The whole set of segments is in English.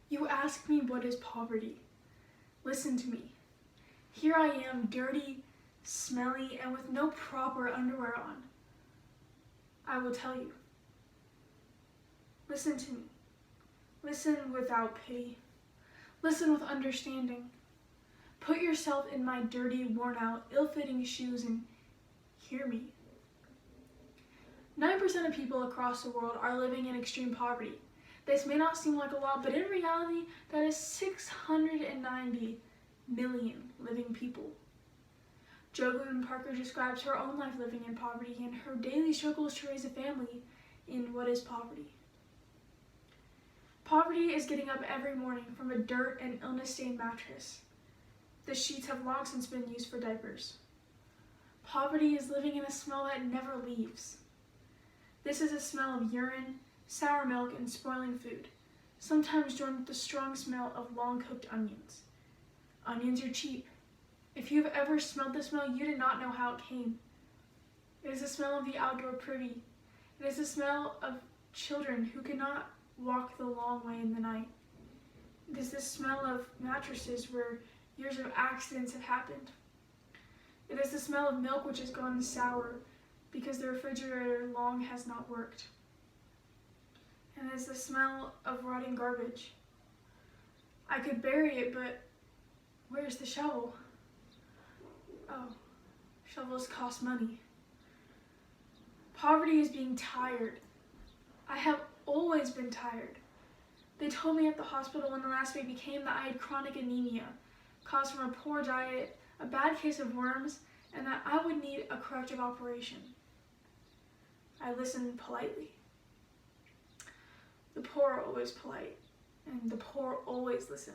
You ask me what is poverty. Listen to me. Here I am, dirty, smelly, and with no proper underwear on. I will tell you. Listen to me. Listen without pity. Listen with understanding. Put yourself in my dirty, worn-out, ill-fitting shoes and hear me. 9% of people across the world are living in extreme poverty. This may not seem like a lot, but in reality, that is 690 million living people. Jocelyn Parker describes her own life living in poverty and her daily struggles to raise a family in What is Poverty? Poverty is getting up every morning from a dirt and illness-stained mattress. The sheets have long since been used for diapers. Poverty is living in a smell that never leaves. This is a smell of urine, sour milk, and spoiling food, sometimes joined with the strong smell of long-cooked onions. Onions are cheap. If you've ever smelled the smell, you did not know how it came. It is the smell of the outdoor privy. It is the smell of children who cannot walk the long way in the night. It is the smell of mattresses where years of accidents have happened. It is the smell of milk which has gone sour because the refrigerator long has not worked. And it is the smell of rotting garbage. I could bury it, but where's the shovel? Oh, shovels cost money. Poverty is being tired. I have always been tired. They told me at the hospital when the last baby came that I had chronic anemia, caused from a poor diet, a bad case of worms, and that I would need a corrective operation. I listened politely. The poor are always polite, and the poor always listen.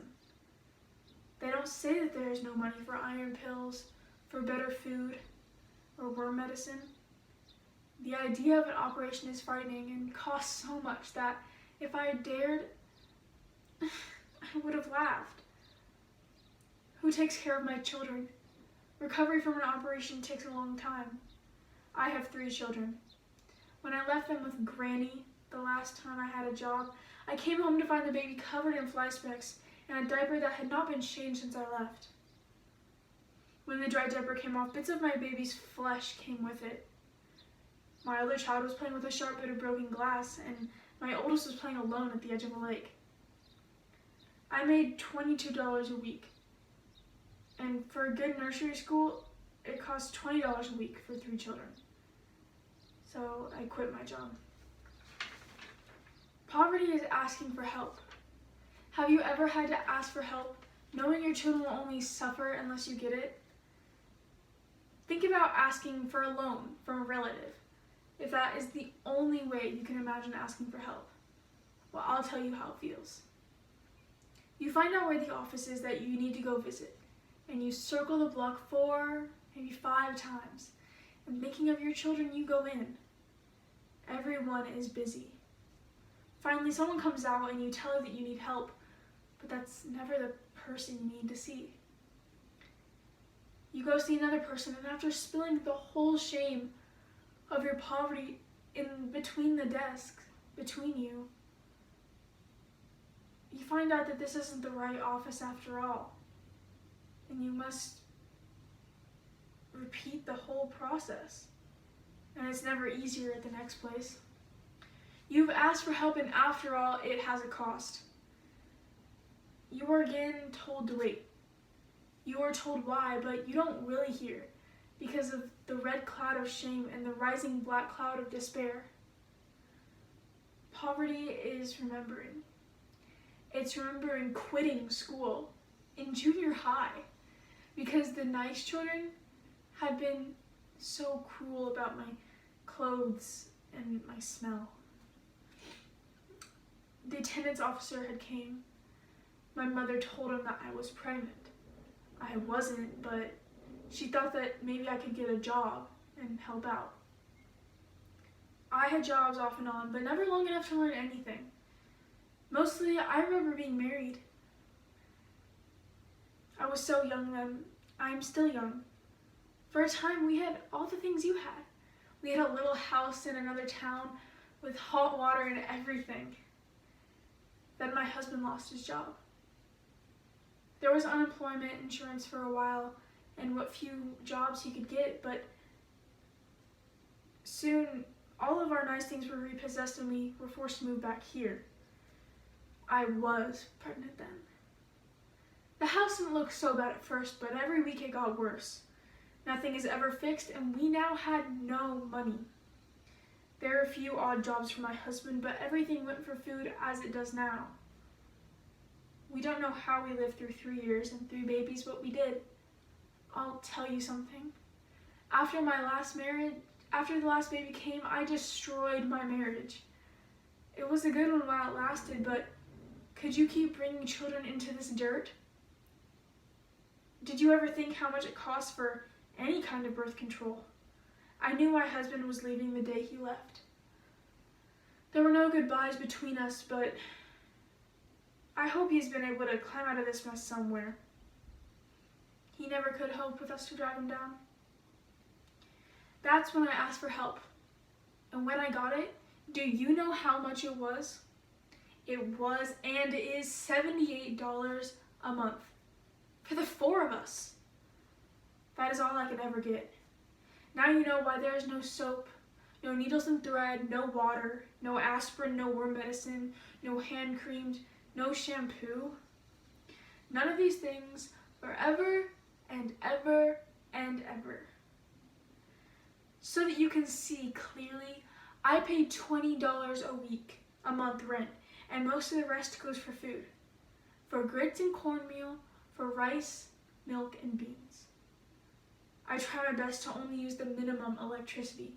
They don't say that there is no money for iron pills, for better food, or worm medicine. The idea of an operation is frightening and costs so much that if I had dared, I would have laughed. Who takes care of my children? Recovery from an operation takes a long time. I have 3 children. When I left them with Granny the last time I had a job, I came home to find the baby covered in fly specks and a diaper that had not been changed since I left. When the dry diaper came off, bits of my baby's flesh came with it. My other child was playing with a sharp bit of broken glass, and my oldest was playing alone at the edge of a lake. I made $22 a week, and for a good nursery school, it cost $20 a week for 3 children. So I quit my job. Poverty is asking for help. Have you ever had to ask for help, knowing your children will only suffer unless you get it? Think about asking for a loan from a relative, if that is the only way you can imagine asking for help. Well, I'll tell you how it feels. You find out where the office is that you need to go visit, and you circle the block 4, maybe 5 times, and thinking of your children, you go in. Everyone is busy. Finally, someone comes out and you tell her that you need help, but that's never the person you need to see. You go see another person, and after spilling the whole shame of your poverty in between the desks, between you, you find out that this isn't the right office after all, and you must repeat the whole process, and it's never easier at the next place. You've asked for help, and after all, it has a cost. You are again told to wait. You are told why, but you don't really hear because of the red cloud of shame and the rising black cloud of despair. Poverty is remembering. It's remembering quitting school in junior high because the nice children had been so cruel about my clothes and my smell. The attendance officer had came. My mother told him that I was pregnant. I wasn't, but she thought that maybe I could get a job and help out. I had jobs off and on, but never long enough to learn anything. Mostly, I remember being married. I was so young then. I'm still young. For a time, we had all the things you had. We had a little house in another town with hot water and everything. Then my husband lost his job. There was unemployment insurance for a while and what few jobs he could get, but soon all of our nice things were repossessed and we were forced to move back here. I was pregnant then. The house didn't look so bad at first, but every week it got worse. Nothing is ever fixed, and we now had no money. There are a few odd jobs for my husband, but everything went for food as it does now. We don't know how we lived through 3 years and 3 babies, but we did. I'll tell you something. After the last baby came, I destroyed my marriage. It was a good one while it lasted, but could you keep bringing children into this dirt? Did you ever think how much it costs for any kind of birth control? I knew my husband was leaving the day he left. There were no goodbyes between us, but I hope he's been able to climb out of this mess somewhere. He never could hope with us to drag him down. That's when I asked for help. And when I got it, do you know how much it was? It was and is $78 a month. For the 4 of us. That is all I could ever get. Now you know why there is no soap, no needles and thread, no water, no aspirin, no worm medicine, no hand creams, no shampoo. None of these things forever and ever and ever. So that you can see clearly, I pay $20 a month rent, and most of the rest goes for food. For grits and cornmeal, for rice, milk, and beans. I try my best to only use the minimum electricity.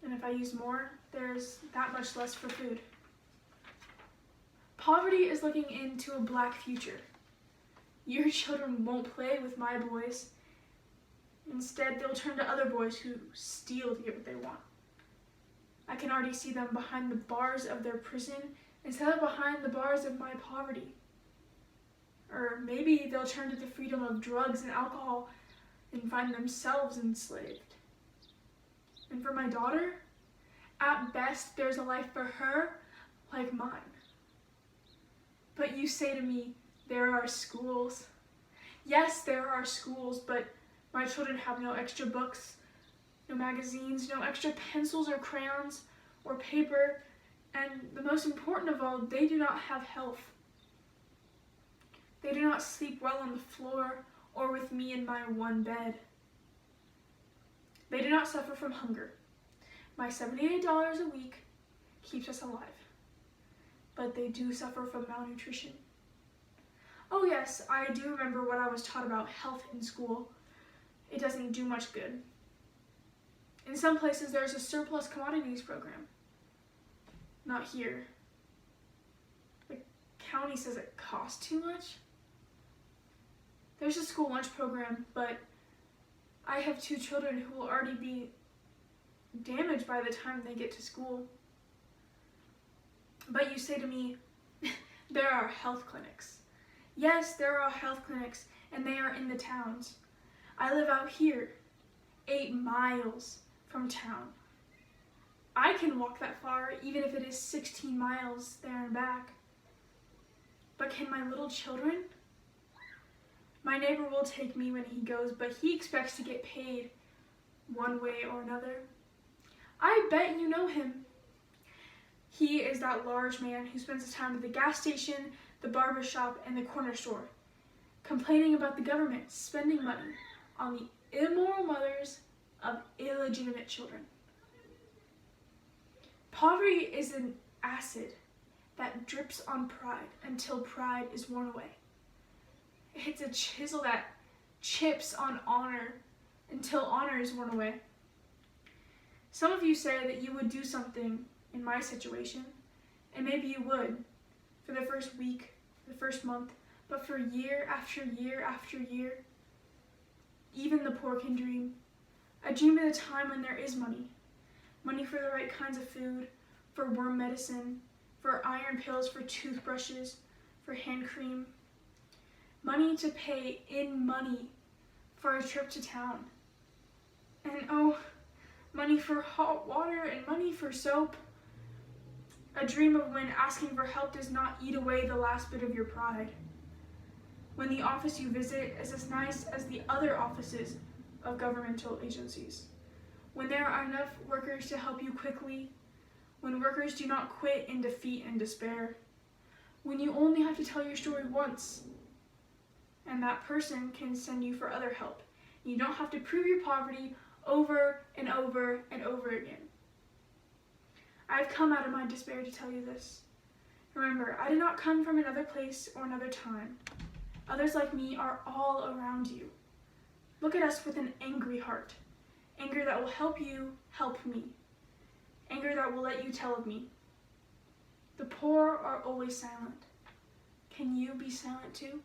And if I use more, there's that much less for food. Poverty is looking into a black future. Your children won't play with my boys. Instead, they'll turn to other boys who steal to get what they want. I can already see them behind the bars of their prison instead of behind the bars of my poverty. Or maybe they'll turn to the freedom of drugs and alcohol and find themselves enslaved. And for my daughter, at best, there's a life for her like mine. But you say to me, there are schools. Yes, there are schools, but my children have no extra books, no magazines, no extra pencils or crayons or paper, and the most important of all, they do not have health. They do not sleep well on the floor or with me in my one bed. They do not suffer from hunger. My $78 a week keeps us alive, but they do suffer from malnutrition. Oh yes, I do remember what I was taught about health in school. It doesn't do much good. In some places, there's a surplus commodities program. Not here. The county says it costs too much. There's a school lunch program, but I have 2 children who will already be damaged by the time they get to school. But you say to me, there are health clinics. Yes, there are health clinics, and they are in the towns. I live out here, 8 miles from town. I can walk that far, even if it is 16 miles there and back. But can my little children? My neighbor will take me when he goes, but he expects to get paid one way or another. I bet you know him. He is that large man who spends his time at the gas station, the barber shop, and the corner store, complaining about the government spending money on the immoral mothers of illegitimate children. Poverty is an acid that drips on pride until pride is worn away. It's a chisel that chips on honor until honor is worn away. Some of you say that you would do something in my situation, and maybe you would for the first week, the first month, but for year after year after year, even the poor can dream. I dream of the time when there is money. Money for the right kinds of food, for worm medicine, for iron pills, for toothbrushes, for hand cream. Money to pay in money for a trip to town. And oh, money for hot water and money for soap. A dream of when asking for help does not eat away the last bit of your pride. When the office you visit is as nice as the other offices of governmental agencies. When there are enough workers to help you quickly. When workers do not quit in defeat and despair. When you only have to tell your story once, and that person can send you for other help. You don't have to prove your poverty over and over and over again. I've come out of my despair to tell you this. Remember, I did not come from another place or another time. Others like me are all around you. Look at us with an angry heart. Anger that will help you help me. Anger that will let you tell of me. The poor are always silent. Can you be silent too?